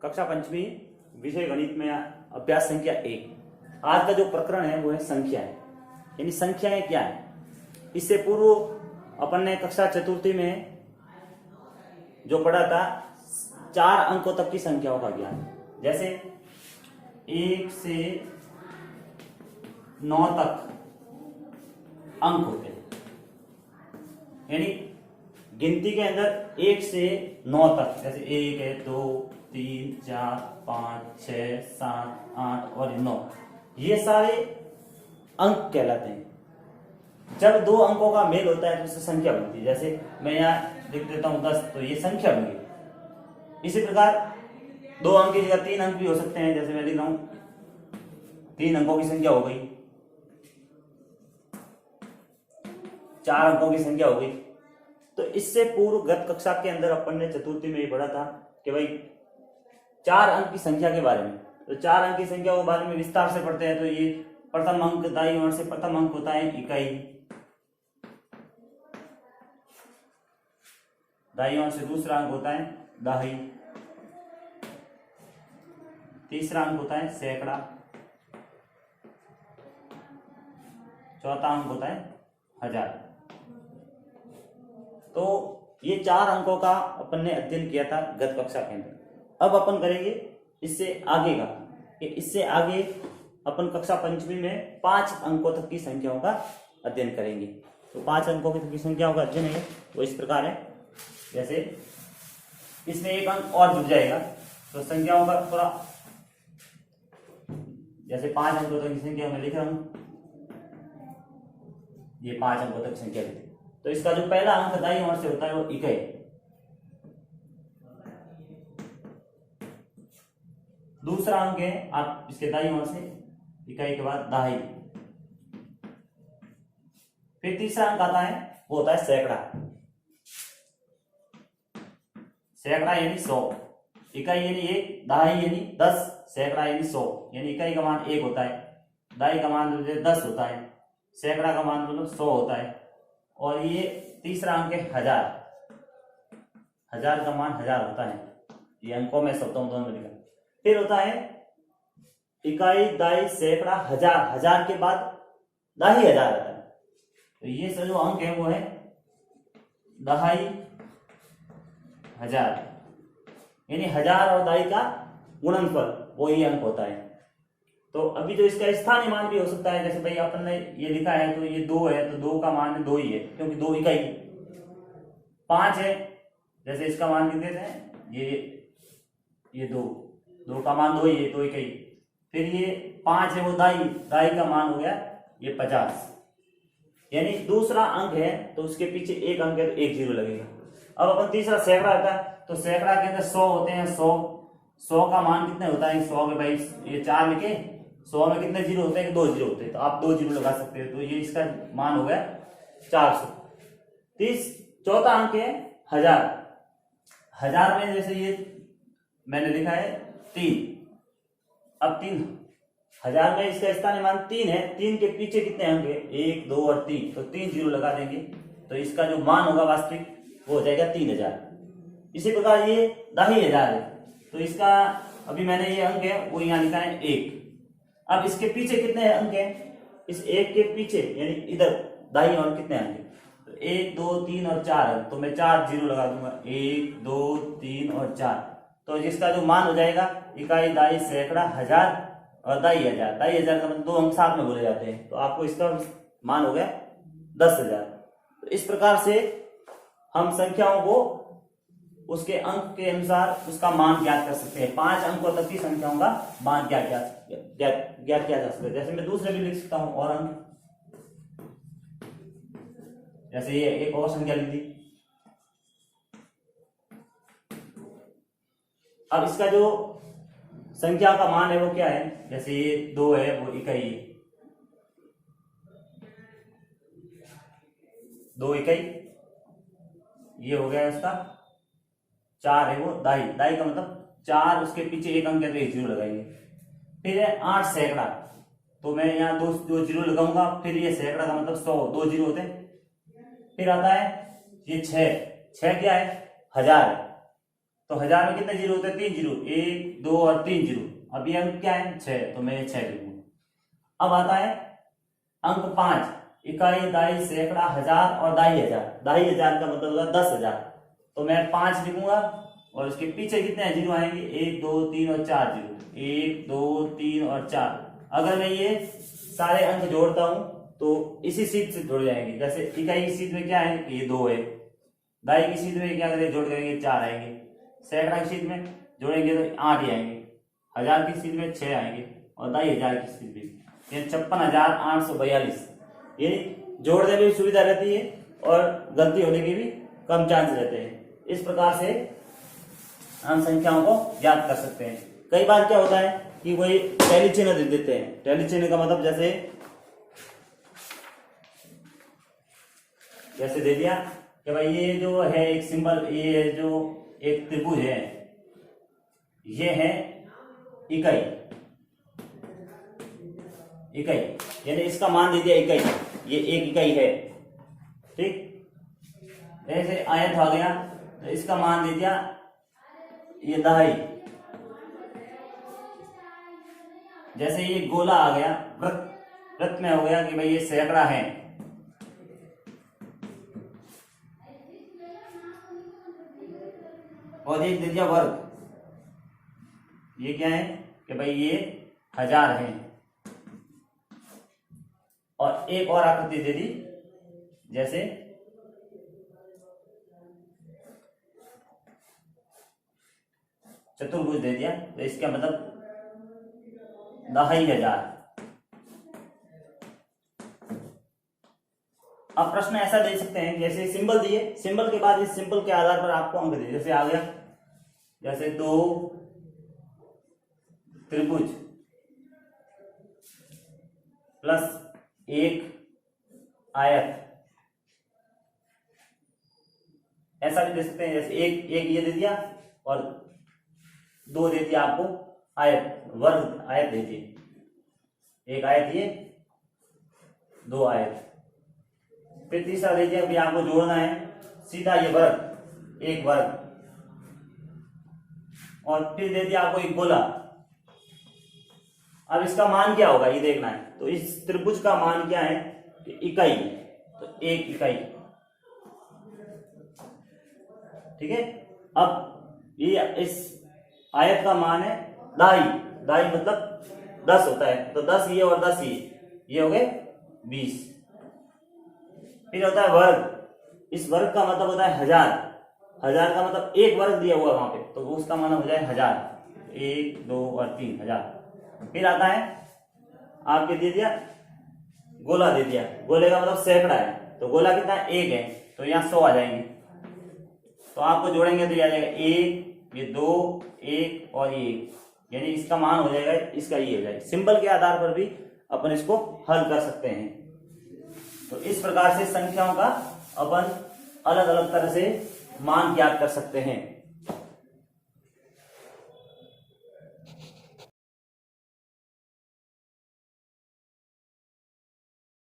कक्षा पंचवी विषय गणित में अभ्यास संख्या 1। आज का जो प्रकरण है वो है संख्या है, यानी संख्याएं क्या है। इससे पूर्व अपन ने कक्षा चतुर्थी में जो पढ़ा था 4 अंकों तक की संख्याओं का ज्ञान, जैसे 1 से 9 तक अंक होते हैं, यानी गिनती के अंदर 1 से 9 तक, जैसे 1 है, 2, 3, 4, 5, 6, 7, 8 और 9, ये सारे अंक कहलाते हैं। जब 2 अंकों का मेल होता है तो इससे संख्या बनती है। जैसे मैं यहाँ लिख देता हूं 10, तो ये संख्या बन गई। इसी प्रकार 2 अंक की जगह 3 अंक भी हो सकते हैं, जैसे मैं लिख रहा हूं 3 अंकों की संख्या हो गई, 4 अंकों की संख्या हो गई। तो इससे पूर्व गत कक्षा के अंदर अपन ने चतुर्थी में ये पढ़ा था कि भाई 4 अंक की संख्या के बारे में। तो 4 अंक की संख्या के बारे में विस्तार से पढ़ते हैं। तो ये प्रथम अंक दाईं ओर से प्रथम अंक होता है इकाई, दाईं ओर से दूसरा अंक होता है दहाई, तीसरा अंक होता है सैकड़ा, चौथा अंक होता है हजार। तो ये 4 अंकों का अपन ने अध्ययन किया था गत कक्षा के अंदर। अब अपन करेंगे इससे आगे का, कि इससे आगे अपन कक्षा पंचमी में 5 अंकों तक की संख्याओं का अध्ययन करेंगे। तो 5 अंकों तक की संख्याओं का अध्ययन है वो इस प्रकार है, जैसे इसमें 1 अंक और जुड़ जाएगा तो संख्याओं का थोड़ा, जैसे 5 अंकों तक की संख्या मैं लिख रहा हूं, ये 5 अंकों तक संख्या लिखी। तो इसका जो पहला अंक दाईं ओर से होता है वो इकाई, दूसरा अंक है आप इसके दाईं ओर से इकाई के बाद दहाई, फिर तीसरा अंक आता है वो होता है सैकड़ा, सैकड़ा यानी 100, इकाई यानी 1, दहाई यानी 10, सैकड़ा यानी 100, यानी इकाई का मान 1 होता है, दहाई का मान 10 होता है, सैकड़ा का मान 100 होता है, और ये तीसरा अंक है हजार, हजार का मान 1000 होता है। ये अंकों में सप्तम दोनों में लिखा। फिर होता है इकाई, दाई, सैकड़ा, हजार, हजार के बाद दहाई हजार आता है। तो ये जो अंक है वो है दहाई हजार, यानी हजार और दाई का गुणनफल, वो ये अंक होता है। तो अभी जो इसका स्थानीय मान भी हो सकता है, जैसे भाई अपन ने ये लिखा है तो ये 2 है, तो 2 का मान 2 ही है क्योंकि 2 इकाई। 5 है, जैसे इसका मान लिख देते हैं, ये 2 का मान 2 ही है, 2 इकाई। फिर ये 5 है वो दाई का मान हो गया ये 50, यानी दूसरा अंक है तो उसके पीछे 1 अंक है तो 1 0 लगेगा। अब अपन तीसरा सैकड़ा आता है, तो सैकड़ा के अंदर 100 होते हैं, 100 का मान कितने होता है 100 के, भाई ये 4 लिखे, 100 में कितने जीरो होते हैं कि 2 जीरो होते हैं, तो आप 2 जीरो लगा सकते हैं। तो ये इसका मान हो गया 400। चौथा अंक है हजार, हजार में जैसे ये मैंने लिखा है 3, अब 3 हजार में इसका स्थानीय मान 3 है, 3 के पीछे कितने अंक है 1, 2 और 3, तो 3 जीरो लगा देंगे तो इसका जो मान होगा वास्तविक वो हो जाएगा 3000। इसी प्रकार ये दहाई हजार है, तो इसका अभी मैंने ये अंक है वो यहाँ लिखा है 1। अब इसके पीछे कितने अंक हैं, इस 1 के पीछे यानी इधर दाईं ओर कितने अंक हैं, तो 1, 2, 3 और 4 है, तो मैं 4 जीरो लगा दूंगा, 1, 2, 3 और 4। तो जिसका जो मान हो जाएगा इकाई, दाई, सैकड़ा, हजार और दाई हजार। दाई हजार का मतलब 2 अंक साथ में बोले जाते हैं, तो आपको इसका मान हो गया 10,000। तो इस प्रकार से हम संख्याओं को उसके अंक के अनुसार उसका मान ज्ञात कर सकते हैं। 5 अंकों तक की संख्याओं का मान ज्ञात किया जा सकता है। जैसे मैं दूसरे भी लिख सकता हूं और अंक, जैसे ये एक और संख्या लिख दी। अब इसका जो संख्या का मान है वो क्या है, जैसे ये 2 है वो इकाई है, 2 इकाई, ये हो गया इसका 4 है वो दाई, दाई का मतलब 4, उसके पीछे 1 अंक है तो 1 जीरो लगाएंगे। फिर है 8 सैकड़ा, तो मैं यहाँ 2 जीरो लगाऊंगा, फिर ये सैकड़ा का मतलब 100, 2 जीरो होते हैं। फिर आता है ये 6 क्या है हजार है, तो 1000 में कितने जीरो होते हैं? 3 जीरो, 1 2 और 3 जीरो। अब ये अंक क्या है? 6, तो मैं 6 लिखूंगा। अब आता है अंक 5, इकाई, दाई, सैकड़ा, हजार और दाई हजार। दाई हजार का मतलब होगा 10,000, तो मैं 5 लिखूंगा और इसके पीछे कितने जीरो आएंगे? 1 2 3 और 4 जीरो, 1 2 3 और 4। अगर मैं ये सारे अंक जोड़ता हूं तो इसी सीध से जुड़ जाएंगे। जैसे इकाई की सीध में क्या है? ये 2 है। दाई की सीध में क्या करेंगे? जोड़ करेंगे 4 आएंगे। सैकड़ा की सीध में जोड़ेंगे तो 8 ही आएंगे। हजार की सीध में 6 आएंगे और दाई हजार की सीध में 56,842। ये जोड़ने में भी सुविधा रहती है और गलती होने के भी कम चांस रहते हैं। इस प्रकार से हम संख्याओं को याद कर सकते हैं। कई बार क्या होता है कि कोई टैली चिन्ह दे देते हैं। टैली चिन्ह का मतलब जैसे दे दिया कि भाई ये जो है एक सिंबल, ये जो एक त्रिभुज है, ये है इकाई। इकाई यानी इसका मान दे दिया इकाई, ये एक इकाई है, ठीक। जैसे आयत आ गया तो इसका मान दे दिया ये दहाई। जैसे ये गोला आ गया, वृत्त में हो गया कि भाई ये सैकड़ा है। और एक दे दिया वर्ग, ये क्या है कि भाई ये 1000 है। और एक और आकृति दे दी, जैसे चतुर्भुज दे दिया, तो इसका मतलब 2500। अब प्रश्न ऐसा दे सकते हैं, जैसे सिंबल दिए, सिंबल के बाद इस सिंबल के आधार पर आपको अंक दिए। जैसे आ गया, जैसे 2 त्रिभुज प्लस 1 आयत, ऐसा भी दे सकते हैं। जैसे एक ये दे दिया और 2 दे दिया आपको आयत, वर्ग आयत दे दिए। एक आयत ये, 2 आयत। फिर तीसरा दे दिया, अभी आपको जोड़ना है सीधा ये वर्ग, एक वर्ग। और फिर दे दिया आपको एक गोला। अब इसका मान क्या होगा ये देखना है। तो इस त्रिभुज का मान क्या है? इकाई, तो एक इकाई, ठीक है। अब ये इस आयत का मान है दाई। दाई मतलब 10 होता है, तो 10 ये और 10 ये हो गए 20। फिर होता है वर्ग। इस वर्ग का मतलब होता है 1000। 1000 का मतलब एक वर्ग दिया हुआ वहां पे, तो उसका मान हो जाए 1000। 1 2 और 3, 1000। फिर आता है आपके दे दिया गोला, दे दिया। गोले का मतलब सैकड़ा है, तो गोला कितना है? 1 है, तो यहाँ 100 आ जाएंगे। तो आपको जोड़ेंगे तो ये आ जाएगा 1, ये 2, 1 और ये 1, यानी इसका मान हो जाएगा, इसका ये हो जाएगा। सिंबल के आधार पर भी अपन इसको हल कर सकते हैं। तो इस प्रकार से संख्याओं का अपन अलग अलग तरह से मान ज्ञात कर सकते हैं।